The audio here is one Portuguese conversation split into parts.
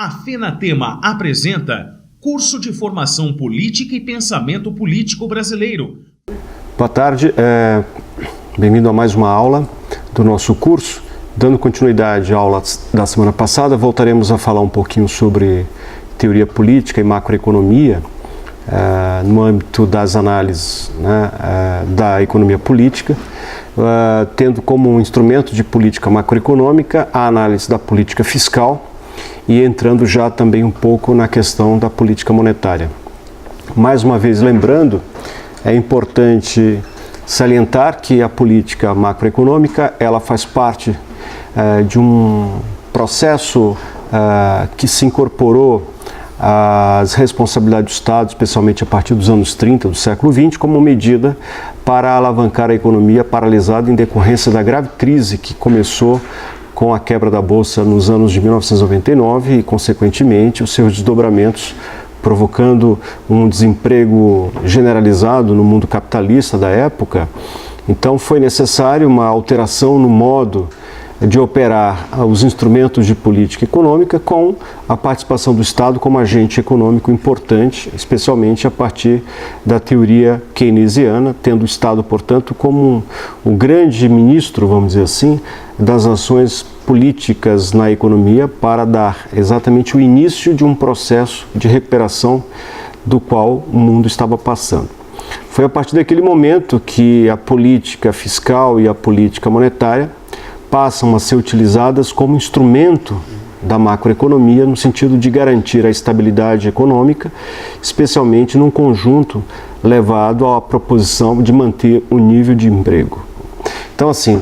A FENATEMA apresenta Curso de Formação Política e Pensamento Político Brasileiro. Boa tarde, bem-vindo a mais uma aula do nosso curso. Dando continuidade à aula da semana passada, voltaremos a falar um pouquinho sobre teoria política e macroeconomia no âmbito das análises da economia política, tendo como instrumento de política macroeconômica a análise da política fiscal e entrando já também um pouco na questão da política monetária. Mais uma vez lembrando, é importante salientar que a política macroeconômica ela faz parte de um processo que se incorporou às responsabilidades do Estado, especialmente a partir dos anos 30 do século XX, como medida para alavancar a economia paralisada em decorrência da grave crise que começou com a quebra da Bolsa nos anos de 1999 e, consequentemente, os seus desdobramentos, provocando um desemprego generalizado no mundo capitalista da época. Então foi necessário uma alteração no modo de operar os instrumentos de política econômica com a participação do Estado como agente econômico importante, especialmente a partir da teoria keynesiana, tendo o Estado, portanto, como o grande ministro, vamos dizer assim, das ações políticas na economia para dar exatamente o início de um processo de recuperação do qual o mundo estava passando. Foi a partir daquele momento que a política fiscal e a política monetária passam a ser utilizadas como instrumento da macroeconomia no sentido de garantir a estabilidade econômica, especialmente num conjunto levado à proposição de manter o nível de emprego. Então, assim,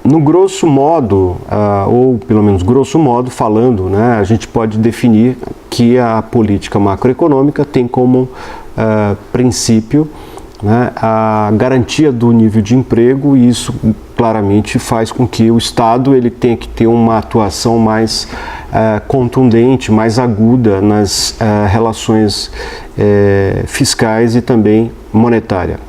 no grosso modo, ou pelo menos grosso modo falando, a gente pode definir que a política macroeconômica tem como princípio a garantia do nível de emprego, e isso claramente faz com que o Estado ele tenha que ter uma atuação mais contundente, mais aguda nas relações fiscais e também monetária.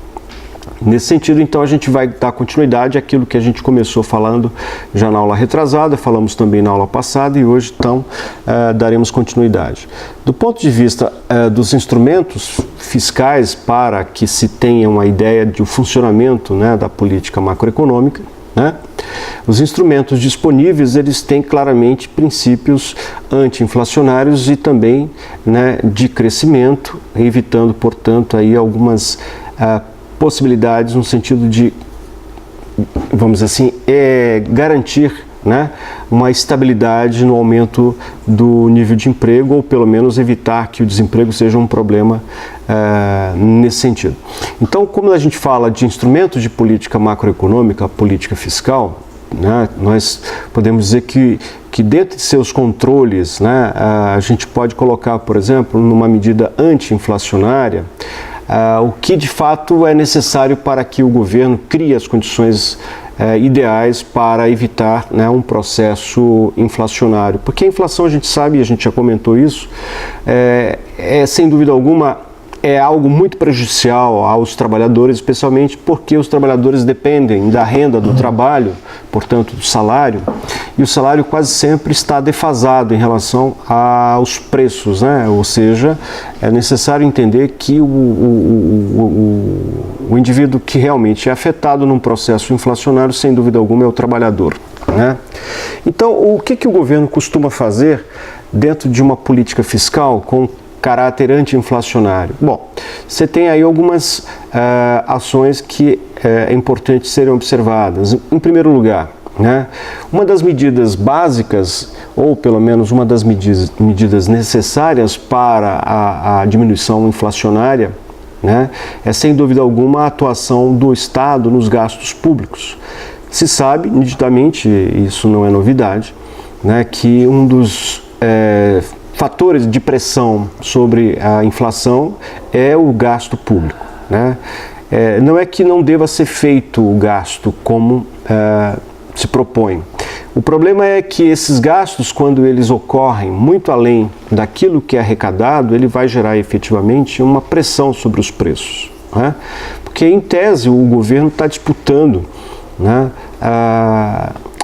Nesse sentido, então, a gente vai dar continuidade àquilo que a gente começou falando já na aula retrasada, falamos também na aula passada e hoje, então, daremos continuidade. Do ponto de vista dos instrumentos fiscais para que se tenha uma ideia de um funcionamento da política macroeconômica, os instrumentos disponíveis eles têm claramente princípios anti-inflacionários e também de crescimento, evitando, portanto, aí algumas possibilidades no sentido de, vamos dizer assim, garantir uma estabilidade no aumento do nível de emprego, ou pelo menos evitar que o desemprego seja um problema nesse sentido. Então, como a gente fala de instrumentos de política macroeconômica, política fiscal, nós podemos dizer que dentro de seus controles, a gente pode colocar, por exemplo, numa medida anti-inflacionária, o que de fato é necessário para que o governo crie as condições ideais para evitar um processo inflacionário. Porque a inflação, a gente sabe, e a gente já comentou isso, sem dúvida alguma é algo muito prejudicial aos trabalhadores, especialmente porque os trabalhadores dependem da renda do trabalho, portanto do salário, e o salário quase sempre está defasado em relação aos preços, ou seja, é necessário entender que o indivíduo que realmente é afetado num processo inflacionário, sem dúvida alguma, é o trabalhador. Então, o que o governo costuma fazer dentro de uma política fiscal com caráter anti-inflacionário? Bom, você tem aí algumas ações que é importante serem observadas. Em primeiro lugar, uma das medidas básicas, ou pelo menos uma das medidas necessárias para a diminuição inflacionária, é sem dúvida alguma a atuação do Estado nos gastos públicos. Se sabe nitidamente, isso não é novidade, que um dos fatores de pressão sobre a inflação é o gasto público. Não é que não deva ser feito o gasto como se propõe. O problema é que esses gastos, quando eles ocorrem muito além daquilo que é arrecadado, ele vai gerar efetivamente uma pressão sobre os preços. Porque, em tese, o governo está disputando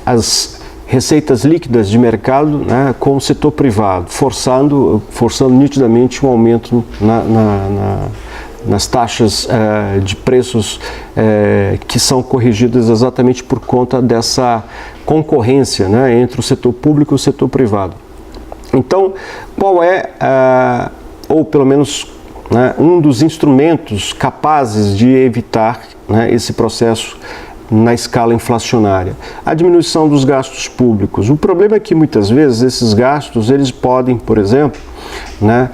as receitas líquidas de mercado, né, com o setor privado, forçando nitidamente um aumento nas taxas de preços que são corrigidas exatamente por conta dessa concorrência, né, entre o setor público e o setor privado. Então, qual é, ou pelo menos, né, um dos instrumentos capazes de evitar, né, esse processo na escala inflacionária? A diminuição dos gastos públicos. O problema é que muitas vezes esses gastos eles podem, por exemplo, né,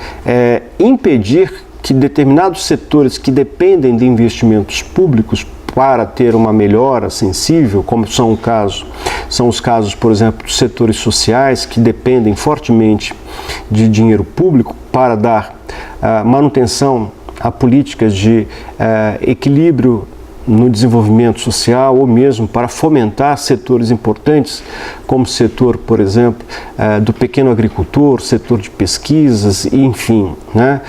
impedir que determinados setores que dependem de investimentos públicos para ter uma melhora sensível, como são os casos, por exemplo, dos setores sociais que dependem fortemente de dinheiro público para dar manutenção a políticas de equilíbrio no desenvolvimento social, ou mesmo para fomentar setores importantes, como o setor, por exemplo, do pequeno agricultor, setor de pesquisas, enfim, né?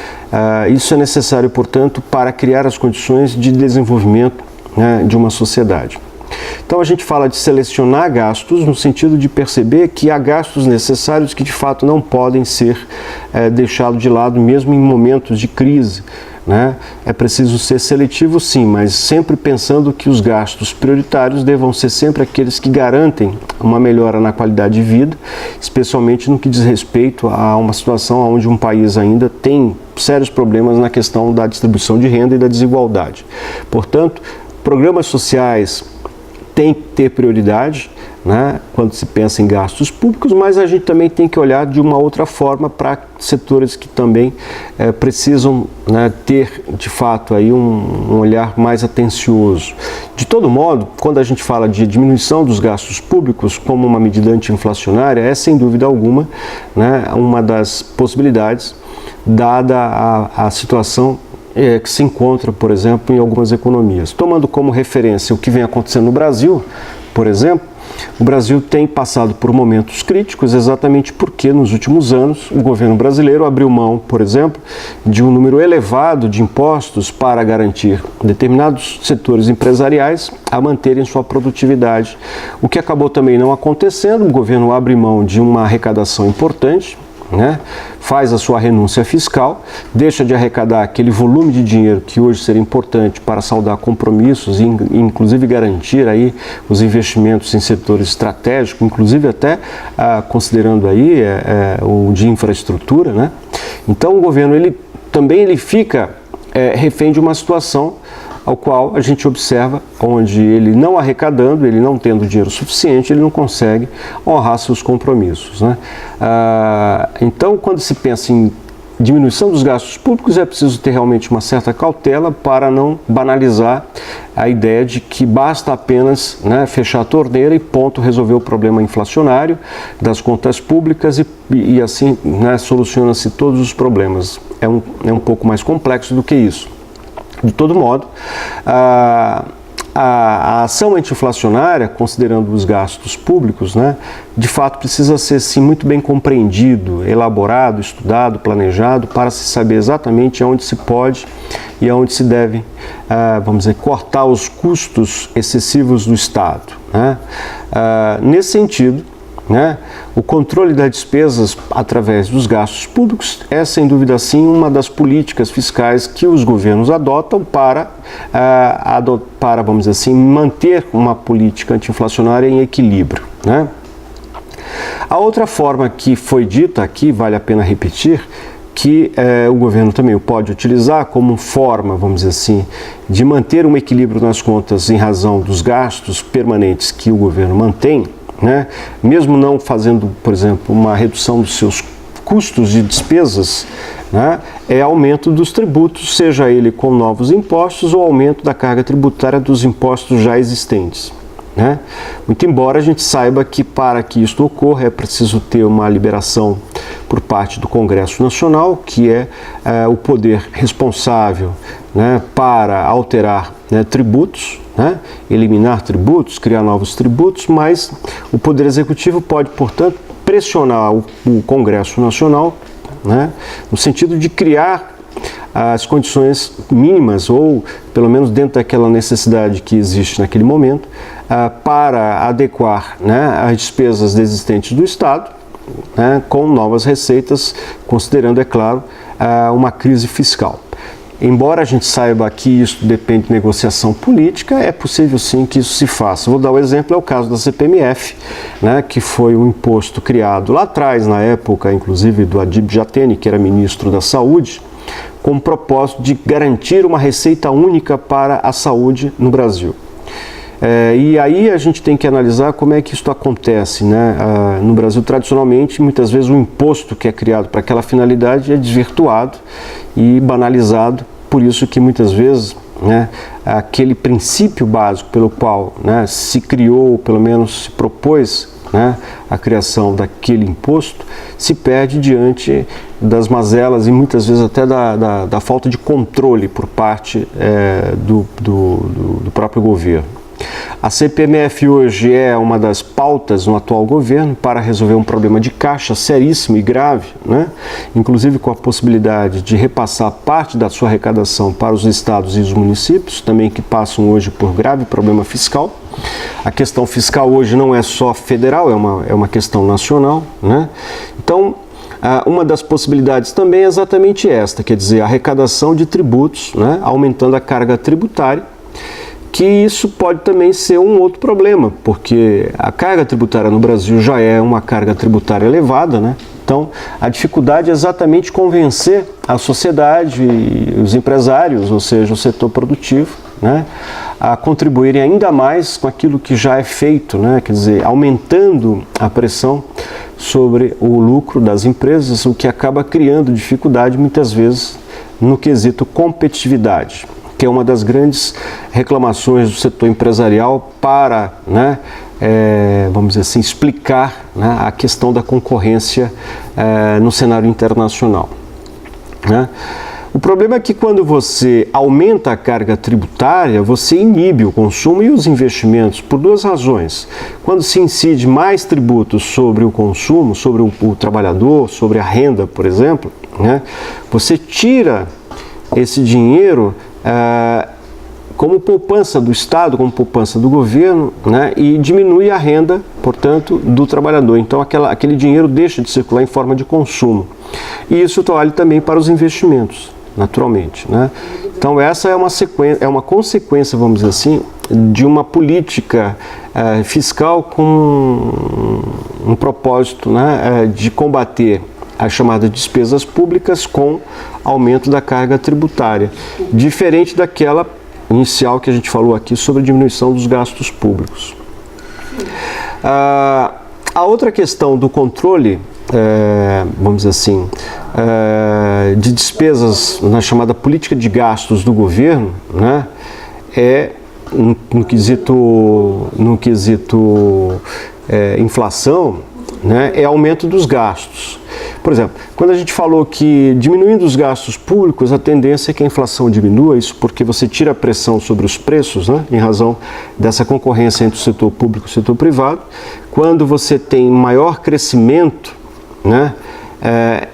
Isso é necessário, portanto, para criar as condições de desenvolvimento, né, de uma sociedade. Então a gente fala de selecionar gastos no sentido de perceber que há gastos necessários que de fato não podem ser deixados de lado mesmo em momentos de crise, né? É preciso ser seletivo, sim, mas sempre pensando que os gastos prioritários devam ser sempre aqueles que garantem uma melhora na qualidade de vida, especialmente no que diz respeito a uma situação onde um país ainda tem sérios problemas na questão da distribuição de renda e da desigualdade. Portanto, programas sociais têm que ter prioridade, né, quando se pensa em gastos públicos, mas a gente também tem que olhar de uma outra forma para setores que também precisam, né, ter de fato aí um olhar mais atencioso. De todo modo, quando a gente fala de diminuição dos gastos públicos como uma medida anti-inflacionária, é sem dúvida alguma, né, uma das possibilidades, dada a situação que se encontra, por exemplo, em algumas economias. Tomando como referência o que vem acontecendo no Brasil, por exemplo, o Brasil tem passado por momentos críticos exatamente porque nos últimos anos o governo brasileiro abriu mão, por exemplo, de um número elevado de impostos para garantir determinados setores empresariais a manterem sua produtividade, o que acabou também não acontecendo. O governo abre mão de uma arrecadação importante, né? Faz a sua renúncia fiscal, deixa de arrecadar aquele volume de dinheiro que hoje seria importante para saldar compromissos e inclusive garantir aí os investimentos em setores estratégicos, inclusive até considerando aí o de infraestrutura, né? Então o governo ele fica refém de uma situação ao qual a gente observa onde ele não arrecadando, ele não tendo dinheiro suficiente, ele não consegue honrar seus compromissos, né? Então, quando se pensa em diminuição dos gastos públicos, é preciso ter realmente uma certa cautela para não banalizar a ideia de que basta apenas, né, fechar a torneira e ponto, resolver o problema inflacionário das contas públicas e assim, né, soluciona-se todos os problemas. É um pouco mais complexo do que isso. De todo modo, a ação anti-inflacionária, considerando os gastos públicos, né, de fato precisa ser sim muito bem compreendido, elaborado, estudado, planejado, para se saber exatamente aonde se pode e aonde se deve, vamos dizer, cortar os custos excessivos do Estado, né? Nesse sentido, né, o controle das despesas através dos gastos públicos é, sem dúvida sim, uma das políticas fiscais que os governos adotam para, vamos dizer assim, manter uma política anti-inflacionária em equilíbrio, né? A outra forma que foi dita aqui, vale a pena repetir, que o governo também pode utilizar como forma, vamos dizer assim, de manter um equilíbrio nas contas em razão dos gastos permanentes que o governo mantém, né? Mesmo não fazendo, por exemplo, uma redução dos seus custos de despesas, né, é aumento dos tributos, seja ele com novos impostos ou aumento da carga tributária dos impostos já existentes, né? Muito embora a gente saiba que para que isto ocorra é preciso ter uma liberação por parte do Congresso Nacional, que é o poder responsável, né, para alterar, né, tributos, né, eliminar tributos, criar novos tributos, mas o Poder Executivo pode, portanto, pressionar o Congresso Nacional, né, no sentido de criar as condições mínimas, ou pelo menos dentro daquela necessidade que existe naquele momento, para adequar, né, as despesas existentes do Estado, né, com novas receitas, considerando, é claro, uma crise fiscal. Embora a gente saiba que isso depende de negociação política, é possível sim que isso se faça. Vou dar um exemplo, é o caso da CPMF, né, que foi um imposto criado lá atrás, na época, inclusive, do Adib Jatene, que era ministro da Saúde, com o propósito de garantir uma receita única para a saúde no Brasil. E aí a gente tem que analisar como é que isso acontece, né? No Brasil, tradicionalmente, muitas vezes o imposto que é criado para aquela finalidade é desvirtuado e banalizado, por isso que muitas vezes, né, aquele princípio básico pelo qual, né, se criou, pelo menos se propôs, né, a criação daquele imposto, se perde diante das mazelas e muitas vezes até da falta de controle por parte do próprio governo. A CPMF hoje é uma das pautas no atual governo para resolver um problema de caixa seríssimo e grave, né? Inclusive com a possibilidade de repassar parte da sua arrecadação para os estados e os municípios, também que passam hoje por grave problema fiscal. A questão fiscal hoje não é só federal, é uma questão nacional, né? Então, uma das possibilidades também é exatamente esta, quer dizer, a arrecadação de tributos, né, aumentando a carga tributária, que isso pode também ser um outro problema, porque a carga tributária no Brasil já é uma carga tributária elevada, né? Então, a dificuldade é exatamente convencer a sociedade e os empresários, ou seja, o setor produtivo, né, a contribuírem ainda mais com aquilo que já é feito, né? Quer dizer, aumentando a pressão sobre o lucro das empresas, o que acaba criando dificuldade muitas vezes no quesito competitividade, que é uma das grandes reclamações do setor empresarial para, né, vamos dizer assim, explicar, né, a questão da concorrência no cenário internacional, né? O problema é que quando você aumenta a carga tributária, você inibe o consumo e os investimentos por duas razões. Quando se incide mais tributos sobre o consumo, sobre o trabalhador, sobre a renda, por exemplo, né, você tira esse dinheiro como poupança do Estado, como poupança do governo, né, e diminui a renda, portanto, do trabalhador. Então, aquele dinheiro deixa de circular em forma de consumo. E isso vale também para os investimentos, naturalmente, né? Então, essa é uma consequência, vamos dizer assim, de uma política fiscal com um propósito, né, de combater as chamadas despesas públicas com aumento da carga tributária, diferente daquela inicial que a gente falou aqui sobre a diminuição dos gastos públicos. A outra questão do controle, vamos dizer assim, de despesas na chamada política de gastos do governo, né, é no quesito inflação, né, é aumento dos gastos. Por exemplo, quando a gente falou que diminuindo os gastos públicos, a tendência é que a inflação diminua, isso porque você tira a pressão sobre os preços, né, em razão dessa concorrência entre o setor público e o setor privado. Quando você tem maior crescimento, né,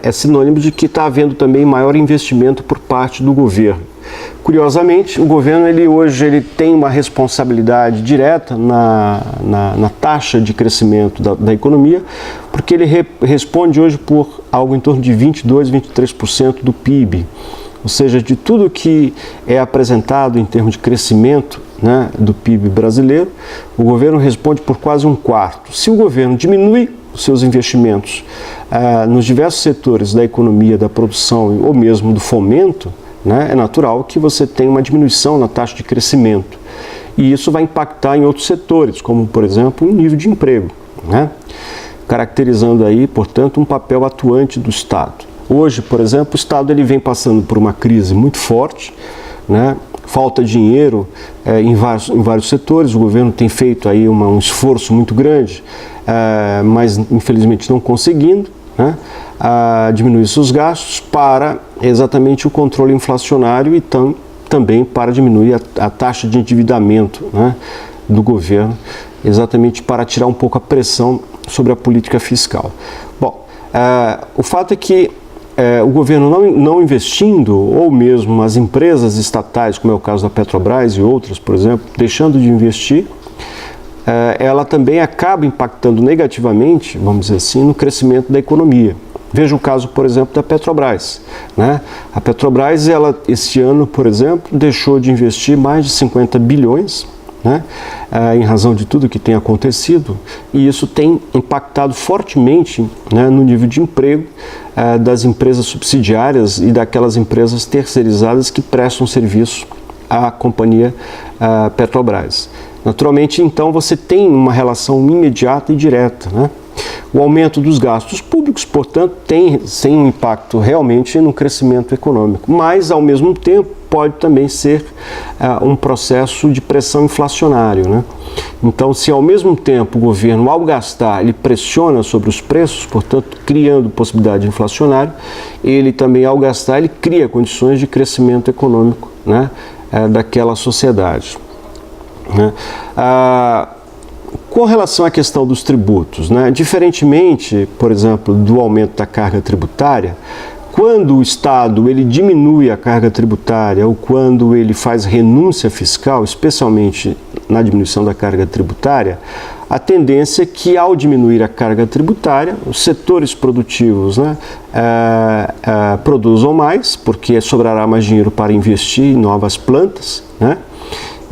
é sinônimo de que está havendo também maior investimento por parte do governo. Curiosamente, o governo hoje tem uma responsabilidade direta na taxa de crescimento da economia, porque ele responde hoje por algo em torno de 22%, 23% do PIB. Ou seja, de tudo que é apresentado em termos de crescimento, né, do PIB brasileiro, o governo responde por quase um quarto. Se o governo diminui os seus investimentos nos diversos setores da economia, da produção ou mesmo do fomento, né, é natural que você tenha uma diminuição na taxa de crescimento. E isso vai impactar em outros setores, como, por exemplo, o nível de emprego, né, caracterizando aí, portanto, um papel atuante do Estado. Hoje, por exemplo, o Estado vem passando por uma crise muito forte, né, falta dinheiro em vários setores. O governo tem feito aí um esforço muito grande, mas infelizmente não conseguindo, né, diminuir seus gastos para exatamente o controle inflacionário e também para diminuir a taxa de endividamento, né, do governo, exatamente para tirar um pouco a pressão sobre a política fiscal. Bom, o fato é que o governo não investindo, ou mesmo as empresas estatais, como é o caso da Petrobras e outras, por exemplo, deixando de investir, ela também acaba impactando negativamente, vamos dizer assim, no crescimento da economia. Veja o caso, por exemplo, da Petrobras, né? A Petrobras, ela, este ano, por exemplo, deixou de investir mais de 50 bilhões, né? Em razão de tudo que tem acontecido, e isso tem impactado fortemente, né, no nível de emprego das empresas subsidiárias e daquelas empresas terceirizadas que prestam serviço à companhia Petrobras. Naturalmente, então, você tem uma relação imediata e direta, né? O aumento dos gastos públicos, portanto, tem um impacto realmente no crescimento econômico, mas, ao mesmo tempo, pode também ser um processo de pressão inflacionário, né? Então, se ao mesmo tempo o governo, ao gastar, ele pressiona sobre os preços, portanto, criando possibilidade inflacionária, ele também, ao gastar, ele cria condições de crescimento econômico, né, daquela sociedade, né? Com relação à questão dos tributos, né, diferentemente, por exemplo, do aumento da carga tributária, quando o Estado ele diminui a carga tributária ou quando ele faz renúncia fiscal, especialmente na diminuição da carga tributária, a tendência é que, ao diminuir a carga tributária, os setores produtivos, né, produzam mais, porque sobrará mais dinheiro para investir em novas plantas, né?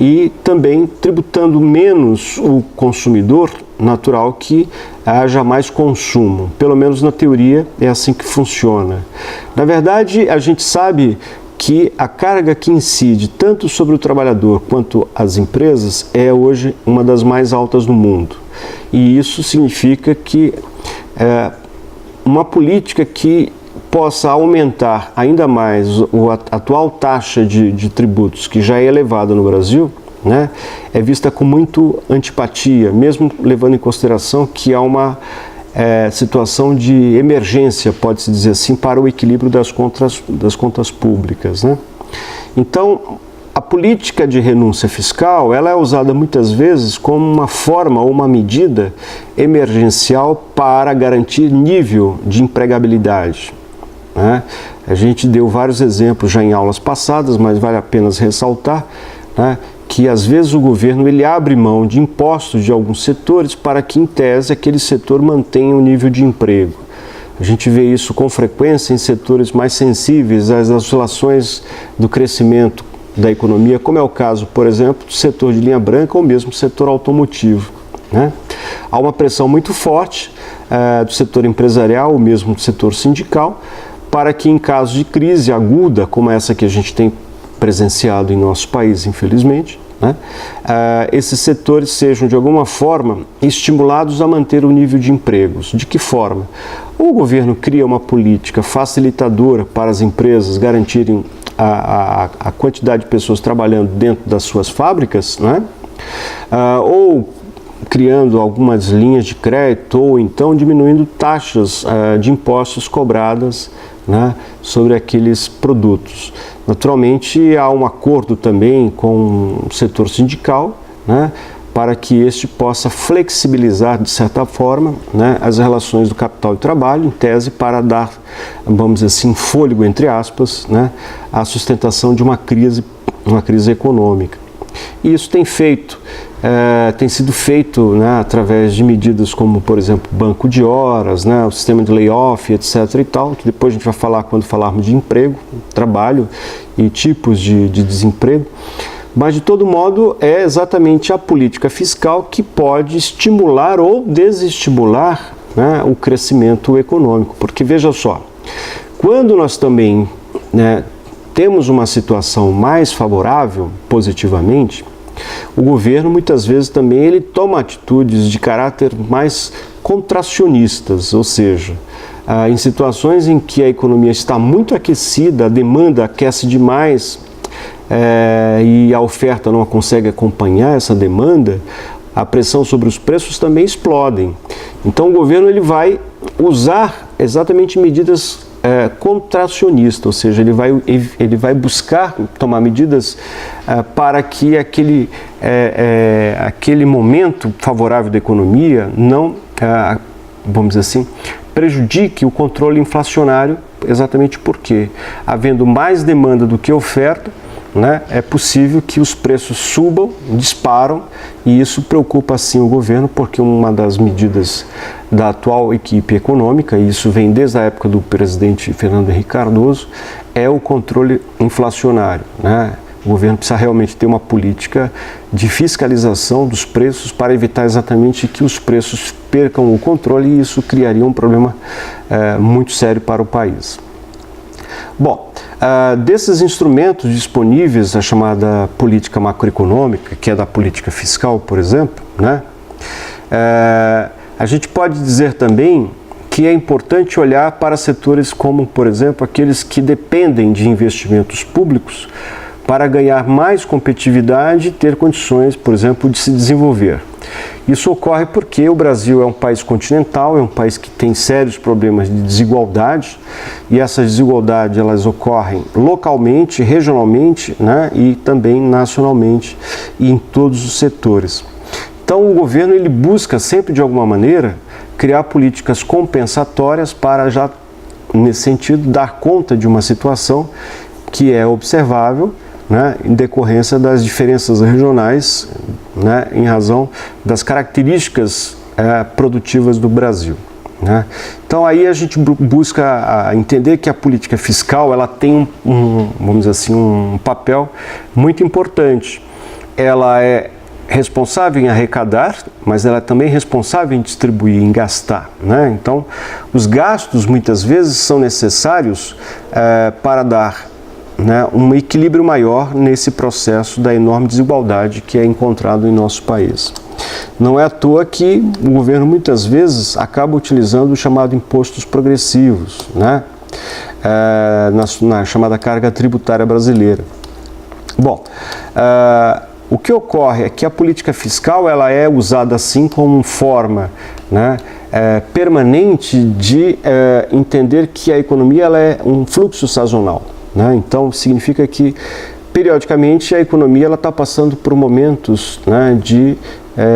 E também tributando menos o consumidor, natural que haja mais consumo. Pelo menos na teoria é assim que funciona. Na verdade, a gente sabe que a carga que incide tanto sobre o trabalhador quanto as empresas é hoje uma das mais altas no mundo. E isso significa que uma política que possa aumentar ainda mais a atual taxa de tributos, que já é elevada no Brasil, né, é vista com muito antipatia, mesmo levando em consideração que há uma situação de emergência, pode-se dizer assim, para o equilíbrio das contas públicas, né? Então, a política de renúncia fiscal, ela é usada muitas vezes como uma forma ou uma medida emergencial para garantir nível de empregabilidade, né? A gente deu vários exemplos já em aulas passadas, mas vale a pena ressaltar, né, que às vezes o governo ele abre mão de impostos de alguns setores para que, em tese, aquele setor mantenha um nível de emprego. A gente vê isso com frequência em setores mais sensíveis às oscilações do crescimento da economia, como é o caso, por exemplo, do setor de linha branca ou mesmo do setor automotivo, né? Há uma pressão muito forte do setor empresarial ou mesmo do setor sindical para que, em caso de crise aguda, como essa que a gente tem presenciado em nosso país, infelizmente, né, esses setores sejam, de alguma forma, estimulados a manter o nível de empregos. De que forma? O governo cria uma política facilitadora para as empresas garantirem a quantidade de pessoas trabalhando dentro das suas fábricas, né, ou criando algumas linhas de crédito, ou então diminuindo taxas de impostos cobradas, né, sobre aqueles produtos. Naturalmente, há um acordo também com o setor sindical, né, para que este possa flexibilizar, de certa forma, né, as relações do capital e trabalho, em tese, para dar, vamos dizer assim, fôlego, entre aspas, né, à sustentação de uma crise econômica. E isso tem sido feito, né, através de medidas como, por exemplo, banco de horas, né, o sistema de layoff, etc. e tal, que depois a gente vai falar quando falarmos de emprego, trabalho e tipos de desemprego. Mas, de todo modo, é exatamente a política fiscal que pode estimular ou desestimular, né, o crescimento econômico. Porque, veja só, quando nós também, né, temos uma situação mais favorável, positivamente, o governo muitas vezes também ele toma atitudes de caráter mais contracionistas, ou seja, em situações em que a economia está muito aquecida, a demanda aquece demais e a oferta não consegue acompanhar essa demanda, a pressão sobre os preços também explodem. Então o governo ele vai usar exatamente medidas contracionistas, ou seja, ele vai buscar tomar medidas para que aquele momento favorável da economia não, vamos dizer assim, prejudique o controle inflacionário exatamente porque, havendo mais demanda do que oferta, né, é possível que os preços subam, disparam, e isso preocupa sim o governo, porque uma das medidas da atual equipe econômica, e isso vem desde a época do presidente Fernando Henrique Cardoso, é o controle inflacionário, né? O governo precisa realmente ter uma política de fiscalização dos preços para evitar exatamente que os preços percam o controle, e isso criaria um problema muito sério para o país. Bom, desses instrumentos disponíveis, a chamada política macroeconômica, que é da política fiscal, por exemplo, né, a gente pode dizer também que é importante olhar para setores como, por exemplo, aqueles que dependem de investimentos públicos para ganhar mais competitividade e ter condições, por exemplo, de se desenvolver. Isso ocorre porque o Brasil é um país continental, é um país que tem sérios problemas de desigualdade, e essas desigualdades elas ocorrem localmente, regionalmente, né, e também nacionalmente e em todos os setores. Então o governo ele busca sempre de alguma maneira criar políticas compensatórias para já, nesse sentido, dar conta de uma situação que é observável, né, em decorrência das diferenças regionais, né, em razão das características produtivas do Brasil, né. Então aí a gente busca entender que a política fiscal ela tem vamos dizer assim, um papel muito importante. Ela é responsável em arrecadar, mas ela é também responsável em distribuir, em gastar, né? Então os gastos muitas vezes são necessários para dar, né, um equilíbrio maior nesse processo da enorme desigualdade que é encontrado em nosso país. Não é à toa que o governo muitas vezes acaba utilizando o chamado impostos progressivos, né, na chamada carga tributária brasileira. Bom, o que ocorre é que a política fiscal ela é usada assim como forma, né, permanente de entender que a economia ela é um fluxo sazonal. Né? Então, significa que, periodicamente, a economia está passando por momentos, né, de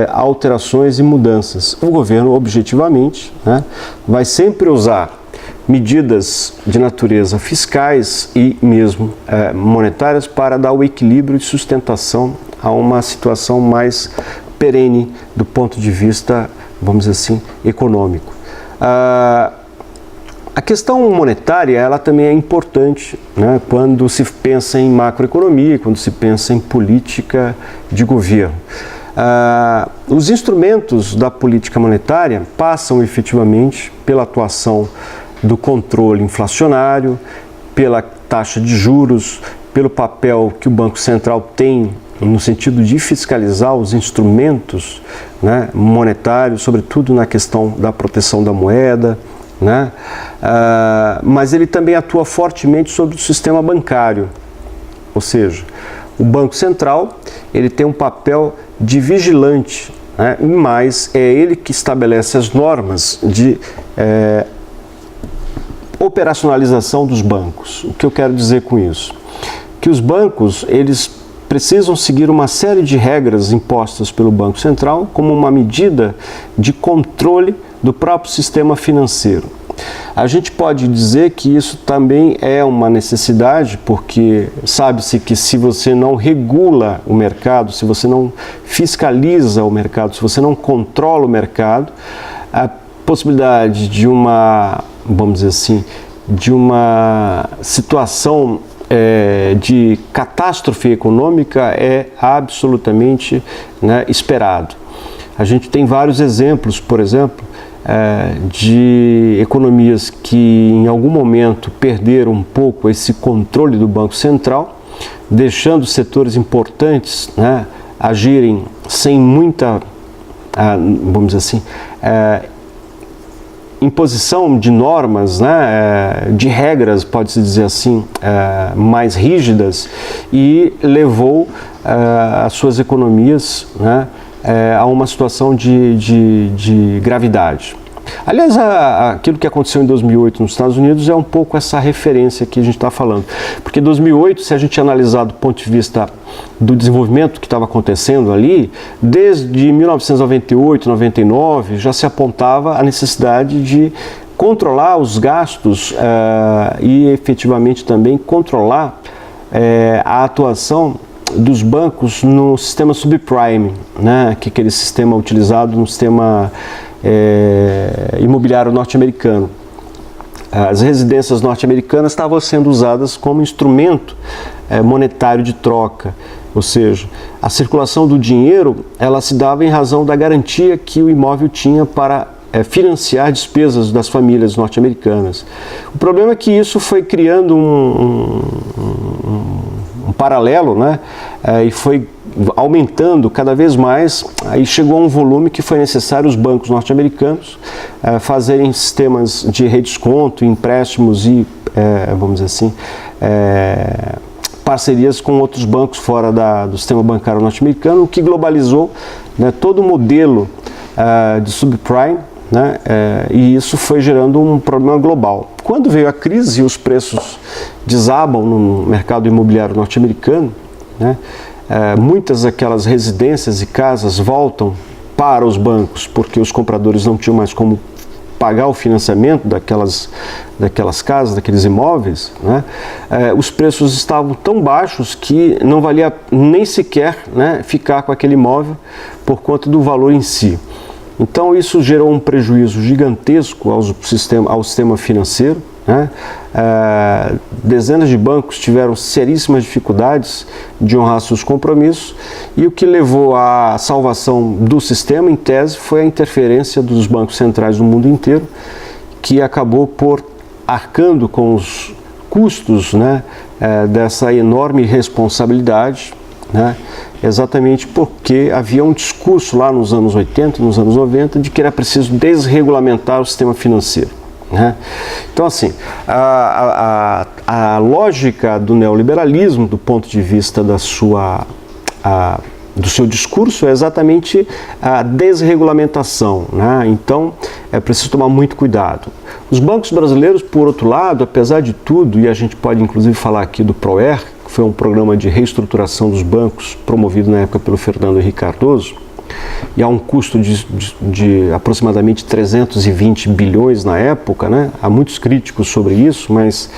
alterações e mudanças. O governo, objetivamente, né, vai sempre usar medidas de natureza fiscais e mesmo monetárias para dar o equilíbrio e sustentação a uma situação mais perene do ponto de vista, vamos dizer assim, econômico. A questão monetária, ela também é importante, né, quando se pensa em macroeconomia, quando se pensa em política de governo. Os instrumentos da política monetária passam efetivamente pela atuação do controle inflacionário, pela taxa de juros, pelo papel que o Banco Central tem no sentido de fiscalizar os instrumentos, né, monetários, sobretudo na questão da proteção da moeda, né? Mas ele também atua fortemente sobre o sistema bancário, ou seja, o Banco Central ele tem um papel de vigilante, né? Mas é ele que estabelece as normas de operacionalização dos bancos. O que eu quero dizer com isso? Que os bancos eles precisam seguir uma série de regras impostas pelo Banco Central como uma medida de controle do próprio sistema financeiro. A gente pode dizer que isso também é uma necessidade, porque sabe-se que se você não regula o mercado, se você não fiscaliza o mercado, se você não controla o mercado, a possibilidade de uma, vamos dizer assim, de uma situação de catástrofe econômica é absolutamente, né, esperado. A gente tem vários exemplos, por exemplo, de economias que em algum momento perderam um pouco esse controle do Banco Central, deixando setores importantes, né, agirem sem muita, vamos dizer assim, imposição de normas, né, de regras, pode-se dizer assim, mais rígidas, e levou as suas economias, né, a uma situação de gravidade. Aliás, aquilo que aconteceu em 2008 nos Estados Unidos é um pouco essa referência que a gente está falando. Porque em 2008, se a gente analisar do ponto de vista do desenvolvimento que estava acontecendo ali, desde 1998, 99, já se apontava a necessidade de controlar os gastos e efetivamente também controlar a atuação dos bancos no sistema subprime, né, que é aquele sistema utilizado no sistema imobiliário norte-americano. As residências norte-americanas estavam sendo usadas como instrumento monetário de troca, ou seja, a circulação do dinheiro ela se dava em razão da garantia que o imóvel tinha para financiar despesas das famílias norte-americanas. O problema é que isso foi criando um paralelo, né, e foi aumentando cada vez mais, aí chegou a um volume que foi necessário os bancos norte-americanos fazerem sistemas de redesconto, empréstimos e, vamos dizer assim, parcerias com outros bancos fora do sistema bancário norte-americano, o que globalizou, né, todo o modelo de subprime, né, e isso foi gerando um problema global. Quando veio a crise e os preços desabam no mercado imobiliário norte-americano, né, muitas daquelas residências e casas voltam para os bancos porque os compradores não tinham mais como pagar o financiamento daquelas casas, daqueles imóveis, né? Os preços estavam tão baixos que não valia nem sequer, né, ficar com aquele imóvel por conta do valor em si. Então isso gerou um prejuízo gigantesco ao sistema financeiro, né? Dezenas de bancos tiveram seríssimas dificuldades de honrar seus compromissos e o que levou à salvação do sistema, em tese, foi a interferência dos bancos centrais do mundo inteiro, que acabou por arcando com os custos, né, dessa enorme responsabilidade, né, exatamente porque havia um discurso lá nos anos 80, nos anos 90, de que era preciso desregulamentar o sistema financeiro. Né? Então, assim, a lógica do neoliberalismo, do ponto de vista do seu discurso, é exatamente a desregulamentação, né? Então, é preciso tomar muito cuidado. Os bancos brasileiros, por outro lado, apesar de tudo, e a gente pode inclusive falar aqui do PROER, que foi um programa de reestruturação dos bancos promovido na época pelo Fernando Henrique Cardoso, e há um custo de aproximadamente 320 bilhões na época, né? Há muitos críticos sobre isso, mas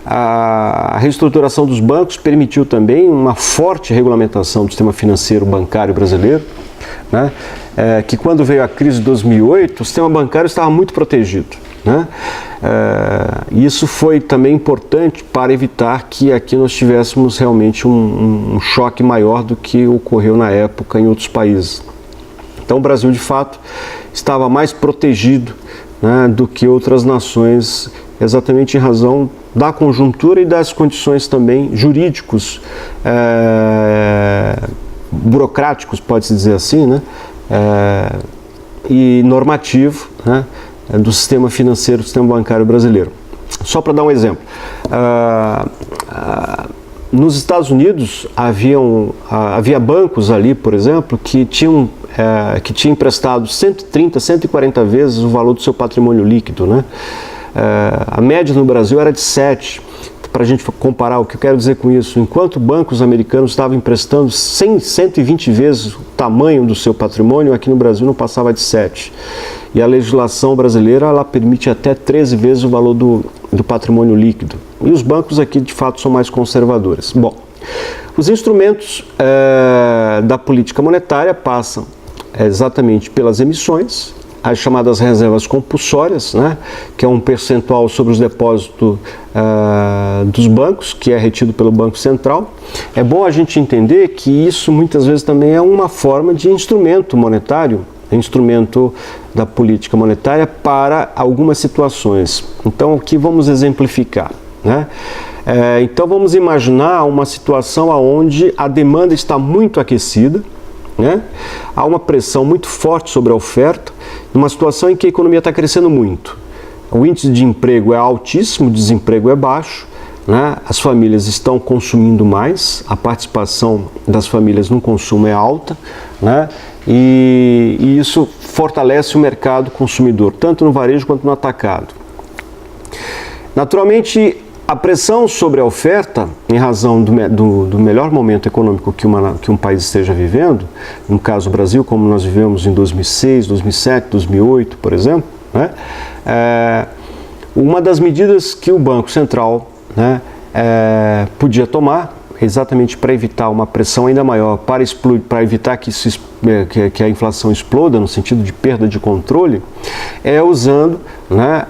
a reestruturação dos bancos permitiu também uma forte regulamentação do sistema financeiro bancário brasileiro, né? Que quando veio a crise de 2008, o sistema bancário estava muito protegido, né? Isso foi também importante para evitar que aqui nós tivéssemos realmente um choque maior do que ocorreu na época em outros países. Então o Brasil, de fato, estava mais protegido, né, do que outras nações, exatamente em razão da conjuntura e das condições também jurídicos, burocráticos, pode-se dizer assim, né, e normativo, né, do sistema financeiro, do sistema bancário brasileiro. Só para dar um exemplo, nos Estados Unidos havia bancos ali, por exemplo, que tinham emprestado 130, 140 vezes o valor do seu patrimônio líquido, né? A média no Brasil era de 7. Para a gente comparar, o que eu quero dizer com isso, enquanto bancos americanos estavam emprestando 100, 120 vezes o tamanho do seu patrimônio, aqui no Brasil não passava de 7. E a legislação brasileira, ela permite até 13 vezes o valor do patrimônio líquido. E os bancos aqui, de fato, são mais conservadores. Bom, os instrumentos da política monetária passam exatamente pelas emissões, as chamadas reservas compulsórias, né, que é um percentual sobre os depósitos dos bancos, que é retido pelo Banco Central. É bom a gente entender que isso muitas vezes também é uma forma de instrumento monetário, instrumento da política monetária para algumas situações. Então, aqui vamos exemplificar, né? Então, vamos imaginar uma situação onde a demanda está muito aquecida, né? Há uma pressão muito forte sobre a oferta, numa situação em que a economia está crescendo muito. O índice de emprego é altíssimo, o desemprego é baixo, né? As famílias estão consumindo mais, a participação das famílias no consumo é alta, né? E isso fortalece o mercado consumidor, tanto no varejo quanto no atacado. Naturalmente, a pressão sobre a oferta, em razão do melhor momento econômico que um país esteja vivendo, no caso o Brasil, como nós vivemos em 2006, 2007, 2008, por exemplo, né? Uma das medidas que o Banco Central, né, podia tomar, exatamente para evitar uma pressão ainda maior, para evitar que a inflação exploda, no sentido de perda de controle, é usando, né,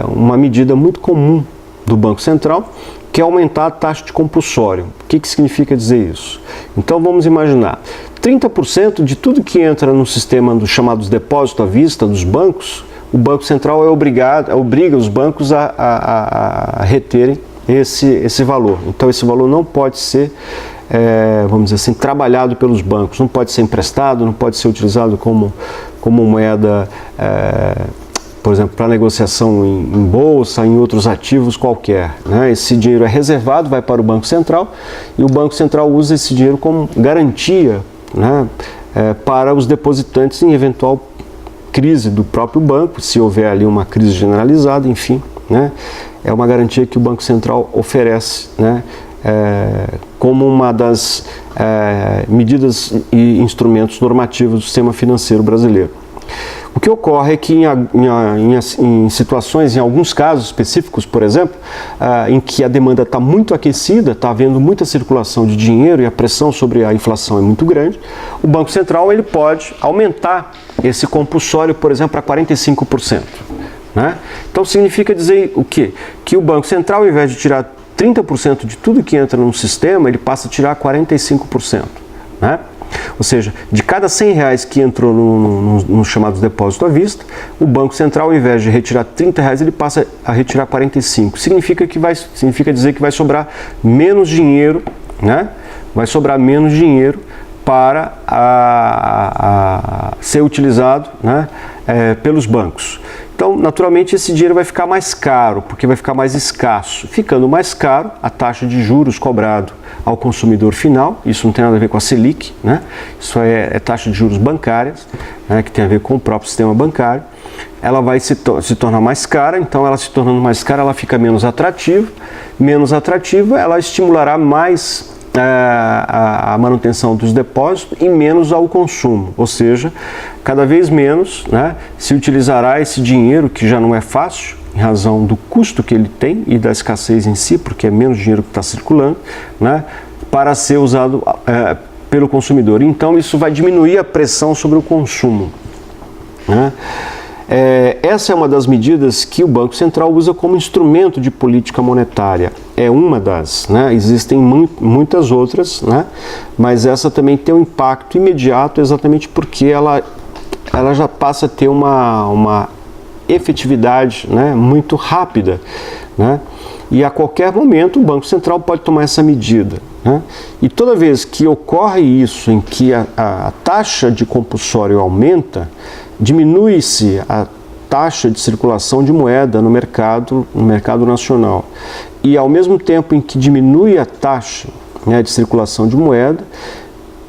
uma medida muito comum do Banco Central, que é aumentar a taxa de compulsório. O que significa dizer isso? Então vamos imaginar, 30% de tudo que entra no sistema dos chamados depósitos à vista dos bancos, o Banco Central obriga os bancos a reterem esse valor. Então esse valor não pode ser, vamos dizer assim, trabalhado pelos bancos, não pode ser emprestado, não pode ser utilizado como moeda, por exemplo, para negociação em bolsa, em outros ativos qualquer, né? Esse dinheiro é reservado, vai para o Banco Central e o Banco Central usa esse dinheiro como garantia, né, para os depositantes em eventual crise do próprio banco, se houver ali uma crise generalizada, enfim, né? É uma garantia que o Banco Central oferece, né, como uma das medidas e instrumentos normativos do sistema financeiro brasileiro. O que ocorre é que em situações, em alguns casos específicos, por exemplo, em que a demanda está muito aquecida, está havendo muita circulação de dinheiro e a pressão sobre a inflação é muito grande, o Banco Central ele pode aumentar esse compulsório, por exemplo, para 45%. Né? Então significa dizer o quê? Que o Banco Central, ao invés de tirar 30% de tudo que entra no sistema, ele passa a tirar 45%. Né? Ou seja, de cada R$100 que entrou nos chamados depósitos à vista, o Banco Central, ao invés de retirar R$30, ele passa a retirar 45. Significa dizer que vai sobrar menos dinheiro, né? Vai sobrar menos dinheiro para ser utilizado, né, pelos bancos. Então, naturalmente, esse dinheiro vai ficar mais caro, porque vai ficar mais escasso. Ficando mais caro, a taxa de juros cobrado ao consumidor final, isso não tem nada a ver com a Selic, né? Isso é taxa de juros bancárias, né, que tem a ver com o próprio sistema bancário. Ela vai se tornar mais cara, então ela se tornando mais cara, ela fica menos atrativa, ela estimulará mais a manutenção dos depósitos e menos ao consumo, ou seja, cada vez menos, né, se utilizará esse dinheiro, que já não é fácil, em razão do custo que ele tem e da escassez em si, porque é menos dinheiro que está circulando, né, para ser usado pelo consumidor. Então isso vai diminuir a pressão sobre o consumo, né? Essa é uma das medidas que o Banco Central usa como instrumento de política monetária. É uma das, né? Existem muitas outras, né? Mas essa também tem um impacto imediato, exatamente porque ela já passa a ter uma efetividade, né, muito rápida, né? E a qualquer momento o Banco Central pode tomar essa medida, né? E toda vez que ocorre isso, em que a taxa de compulsório aumenta, diminui-se a taxa de circulação de moeda no mercado nacional. E ao mesmo tempo em que diminui a taxa, né, de circulação de moeda,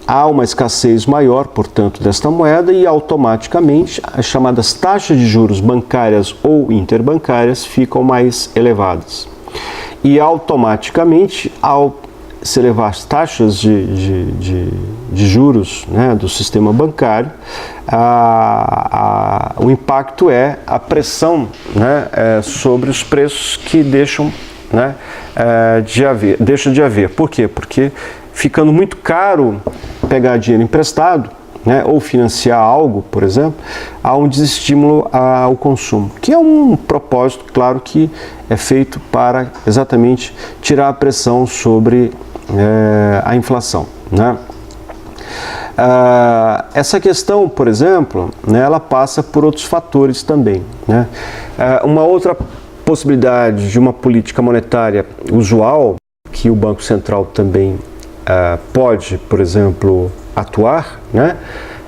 há uma escassez maior, portanto, desta moeda e automaticamente as chamadas taxas de juros bancárias ou interbancárias ficam mais elevadas. E automaticamente, ao se elevar as taxas de juros, né, do sistema bancário, o impacto é a pressão, né, sobre os preços que deixam de haver. Por quê? Porque ficando muito caro pegar dinheiro emprestado, né, ou financiar algo, por exemplo, há um desestímulo ao consumo, que é um propósito, claro, que é feito para exatamente tirar a pressão sobre a inflação, né? Essa questão, por exemplo, né, ela passa por outros fatores também, né? Uma outra possibilidade de uma política monetária usual, que o Banco Central também pode, por exemplo, atuar, né,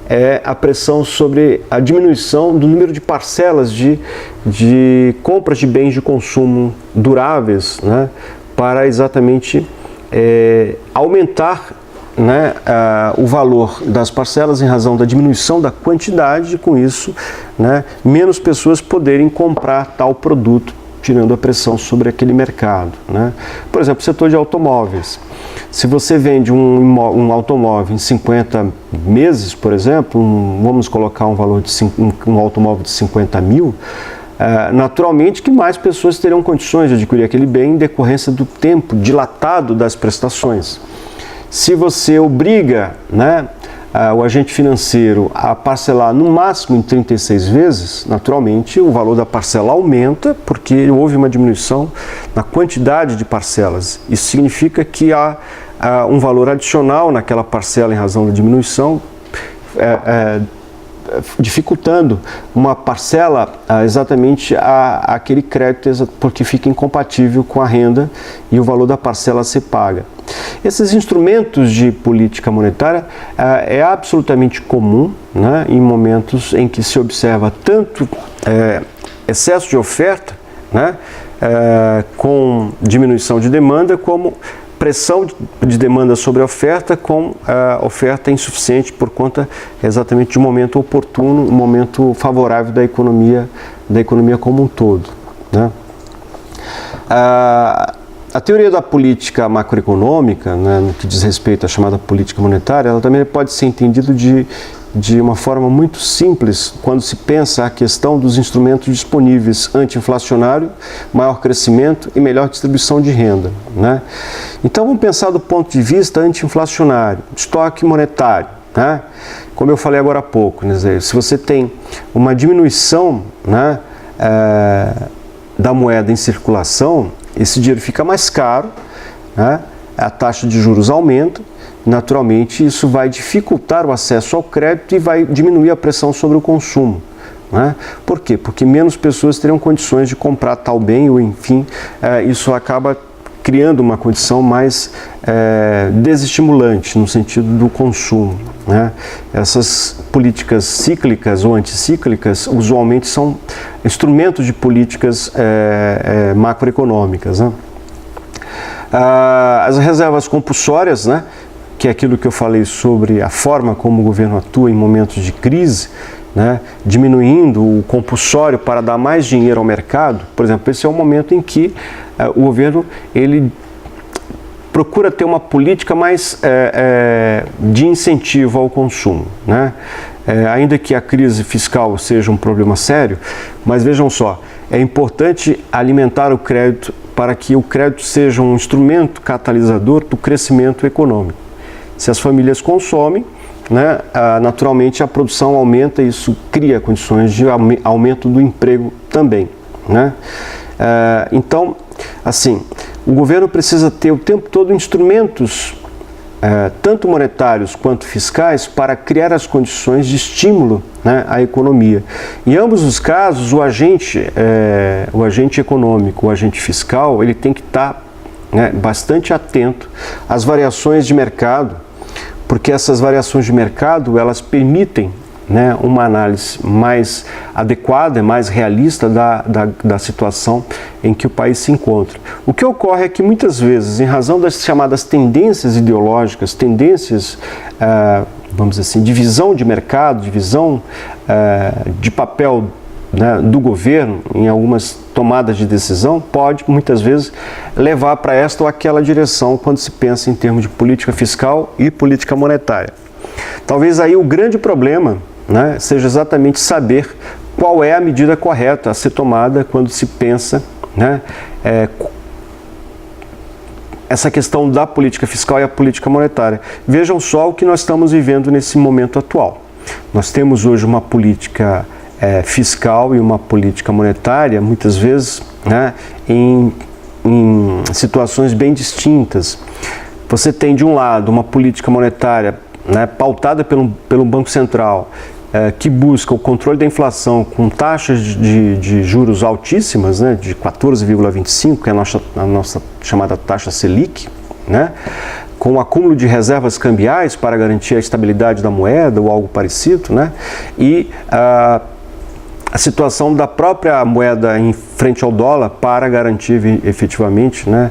é a pressão sobre a diminuição do número de parcelas de compras de bens de consumo duráveis, né, para exatamente aumentar, né, o valor das parcelas em razão da diminuição da quantidade e, com isso, né, menos pessoas poderem comprar tal produto, tirando a pressão sobre aquele mercado, né? Por exemplo, o setor de automóveis. Se você vende um automóvel em 50 meses, por exemplo, vamos colocar um valor de um automóvel de 50 mil, naturalmente que mais pessoas terão condições de adquirir aquele bem em decorrência do tempo dilatado das prestações. Se você obriga, né, o agente financeiro a parcelar no máximo em 36 vezes, naturalmente o valor da parcela aumenta porque houve uma diminuição na quantidade de parcelas. Isso significa que há um valor adicional naquela parcela em razão da diminuição, dificultando uma parcela exatamente aquele crédito, porque fica incompatível com a renda e o valor da parcela a ser paga. Esses instrumentos de política monetária é absolutamente comum, né, em momentos em que se observa tanto excesso de oferta, né, com diminuição de demanda, como pressão de demanda sobre a oferta, com a oferta insuficiente por conta exatamente de um momento oportuno, um momento favorável da economia como um todo, né? A teoria da política macroeconômica, né, no que diz respeito à chamada política monetária, ela também pode ser entendida de uma forma muito simples quando se pensa a questão dos instrumentos disponíveis anti-inflacionário, maior crescimento e melhor distribuição de renda, né? Então vamos pensar do ponto de vista anti-inflacionário, estoque monetário, né? Como eu falei agora há pouco, né, se você tem uma diminuição, né, da moeda em circulação, esse dinheiro fica mais caro, né? A taxa de juros aumenta, naturalmente isso vai dificultar o acesso ao crédito e vai diminuir a pressão sobre o consumo, né? Por quê? Porque menos pessoas terão condições de comprar tal bem, ou enfim, isso acaba criando uma condição mais desestimulante no sentido do consumo, né? Essas políticas cíclicas ou anticíclicas usualmente são instrumentos de políticas macroeconômicas, né? As reservas compulsórias, né, que é aquilo que eu falei sobre a forma como o governo atua em momentos de crise, né, diminuindo o compulsório para dar mais dinheiro ao mercado. Por exemplo, esse é o momento em que o governo ele procura ter uma política mais de incentivo ao consumo, né? Ainda que a crise fiscal seja um problema sério, mas vejam só, é importante alimentar o crédito para que o crédito seja um instrumento catalisador do crescimento econômico. Se as famílias consomem, né, naturalmente a produção aumenta e isso cria condições de aumento do emprego também, né? Então, assim, o governo precisa ter o tempo todo instrumentos, tanto monetários quanto fiscais, para criar as condições de estímulo, né, à economia. Em ambos os casos, o agente econômico, o agente fiscal, ele tem que estar, né, bastante atento às variações de mercado, porque essas variações de mercado, elas permitem, né, uma análise mais adequada, mais realista da situação em que o país se encontra. O que ocorre é que muitas vezes, em razão das chamadas tendências ideológicas, tendências, vamos dizer assim, de visão de mercado, de visão de papel, né, do governo em algumas tomadas de decisão, pode muitas vezes levar para esta ou aquela direção quando se pensa em termos de política fiscal e política monetária. Talvez aí o grande problema, né, seja exatamente saber qual é a medida correta a ser tomada quando se pensa, né, essa questão da política fiscal e a política monetária. Vejam só o que nós estamos vivendo nesse momento atual. Nós temos hoje uma política fiscal e uma política monetária, muitas vezes, né, em situações bem distintas. Você tem, de um lado, uma política monetária, né, pautada pelo Banco Central, que busca o controle da inflação com taxas de juros altíssimas, né, de 14,25, que é a nossa chamada taxa Selic, né, com o acúmulo de reservas cambiais para garantir a estabilidade da moeda ou algo parecido, né, e a situação da própria moeda em frente ao dólar para garantir efetivamente, né,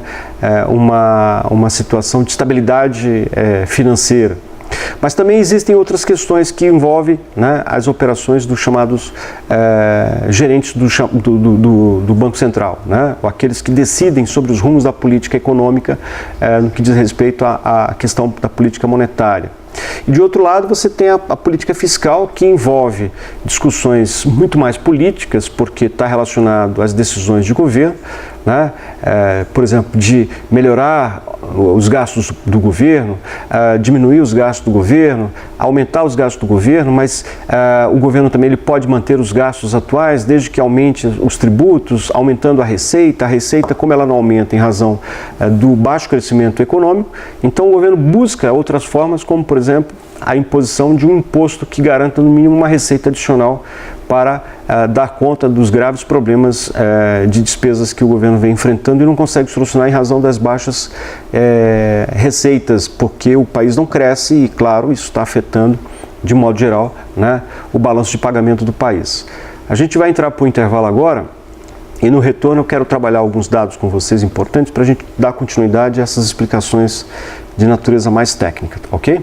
uma situação de estabilidade financeira. Mas também existem outras questões que envolvem, né, as operações dos chamados gerentes do Banco Central, né, ou aqueles que decidem sobre os rumos da política econômica no que diz respeito à questão da política monetária. E de outro lado, você tem a política fiscal, que envolve discussões muito mais políticas, porque está relacionado às decisões de governo, né? Por exemplo, de melhorar os gastos do governo, diminuir os gastos do governo, aumentar os gastos do governo, mas o governo também ele pode manter os gastos atuais, desde que aumente os tributos, aumentando a receita, como ela não aumenta em razão do baixo crescimento econômico, então o governo busca outras formas, como por exemplo, a imposição de um imposto que garanta no mínimo uma receita adicional para dar conta dos graves problemas de despesas que o governo vem enfrentando e não consegue solucionar em razão das baixas receitas, porque o país não cresce e, claro, isso está afetando, de modo geral, né, o balanço de pagamento do país. A gente vai entrar para o intervalo agora e no retorno eu quero trabalhar alguns dados com vocês importantes para a gente dar continuidade a essas explicações de natureza mais técnica, ok?